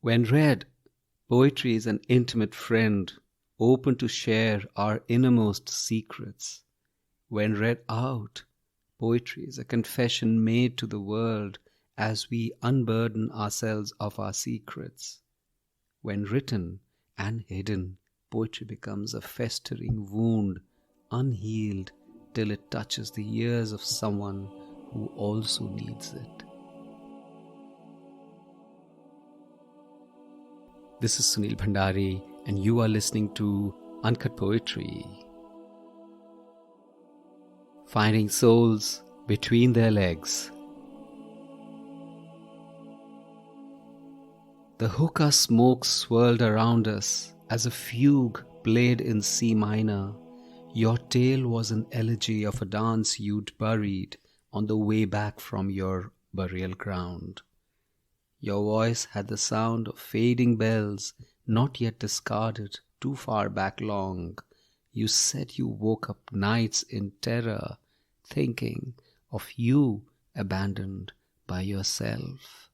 When read, poetry is an intimate friend, open to share our innermost secrets. When read out, poetry is a confession made to the world as we unburden ourselves of our secrets. When written and hidden, poetry becomes a festering wound, unhealed, till it touches the ears of someone who also needs it. This is Sunil Bhandari, and you are listening to Uncut Poetry. Finding souls between their legs. The hookah smoke swirled around us as a fugue played in C minor. Your tale was an elegy of a dance you'd buried on the way back from your burial ground. Your voice had the sound of fading bells, not yet discarded, too far back long. You said you woke up nights in terror, thinking of you abandoned by yourself.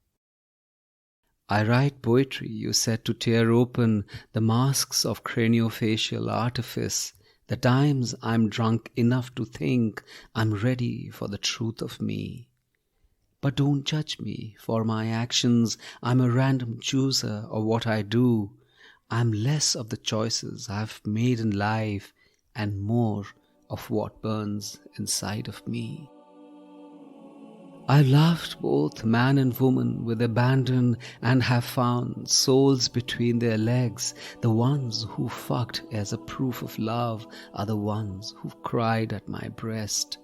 I write poetry, you said, to tear open the masks of craniofacial artifice. The times I'm drunk enough to think I'm ready for the truth of me. But don't judge me for my actions. I'm a random chooser of what I do. I'm less of the choices I've made in life and more of what burns inside of me. I've loved both man and woman with abandon and have found souls between their legs. The ones who fucked as a proof of love are the ones who've cried at my breast.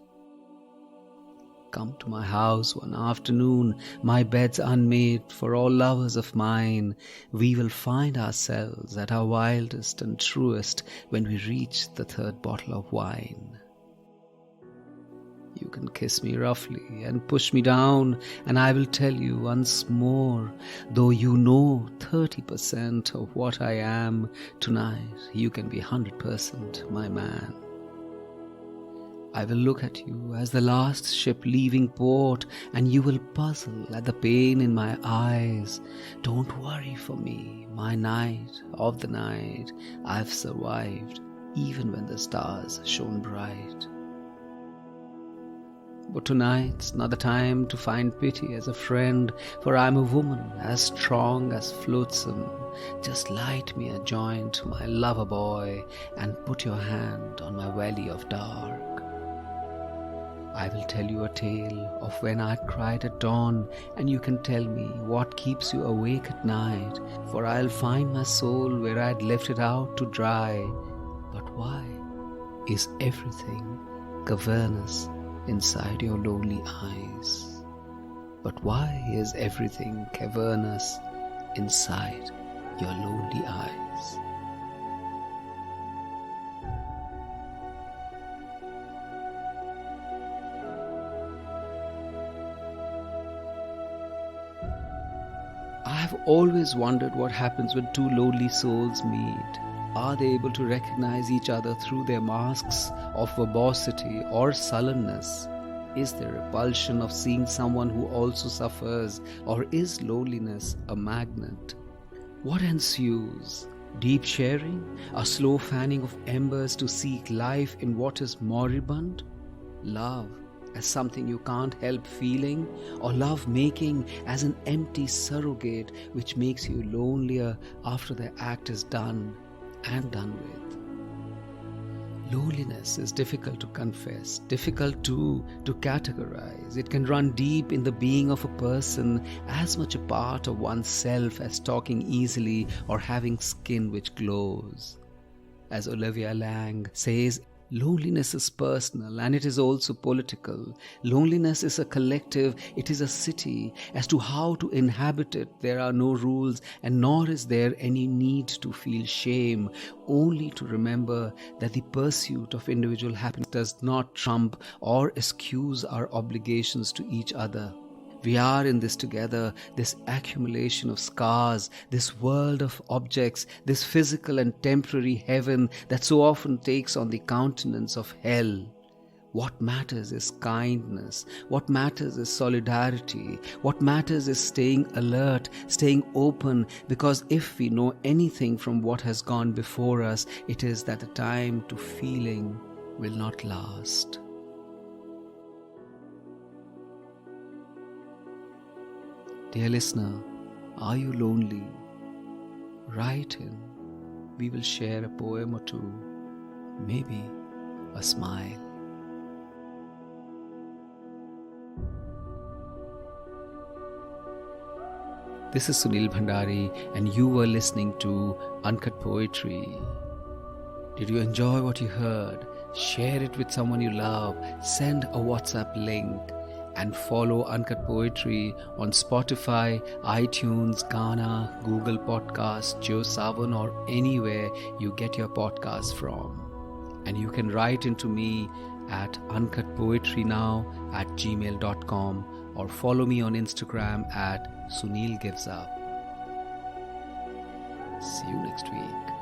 Come to my house one afternoon, my bed's unmade for all lovers of mine. We will find ourselves at our wildest and truest when we reach the third bottle of wine. You can kiss me roughly and push me down, and I will tell you once more, though you know 30% of what I am, tonight you can be 100% my man. I will look at you as the last ship leaving port, and you will puzzle at the pain in my eyes. Don't worry for me, my night of the night. I've survived, even when the stars shone bright. But tonight's not the time to find pity as a friend, for I'm a woman as strong as flotsam. Just light me a joint, my lover boy, and put your hand on my valley of dark. I will tell you a tale of when I cried at dawn, and you can tell me what keeps you awake at night, for I'll find my soul where I'd left it out to dry. But why is everything cavernous inside your lonely eyes? But why is everything cavernous inside your lonely eyes? I have always wondered what happens when two lonely souls meet. Are they able to recognize each other through their masks of verbosity or sullenness? Is there repulsion of seeing someone who also suffers, or is loneliness a magnet? What ensues? Deep sharing? A slow fanning of embers to seek life in what is moribund? Love as something you can't help feeling, or lovemaking as an empty surrogate which makes you lonelier after the act is done and done with. Loneliness is difficult to confess, difficult to categorize. It can run deep in the being of a person, as much a part of oneself as talking easily or having skin which glows. As Olivia Lang says, loneliness is personal and it is also political. Loneliness is a collective, it is a city. As to how to inhabit it, there are no rules, and nor is there any need to feel shame, only to remember that the pursuit of individual happiness does not trump or excuse our obligations to each other. We are in this together, this accumulation of scars, this world of objects, this physical and temporary heaven that so often takes on the countenance of hell. What matters is kindness. What matters is solidarity. What matters is staying alert, staying open, because if we know anything from what has gone before us, it is that the time to feeling will not last. Dear listener, are you lonely? Write in. We will share a poem or two, maybe a smile. This is Sunil Bhandari, and you were listening to Uncut Poetry. Did you enjoy what you heard? Share it with someone you love. Send a WhatsApp link. And follow Uncut Poetry on Spotify, iTunes, Ghana, Google Podcasts, JioSaavn, or anywhere you get your podcasts from. And you can write into me at uncutpoetrynow@gmail.com or follow me on Instagram at Sunil Gives Up. See you next week.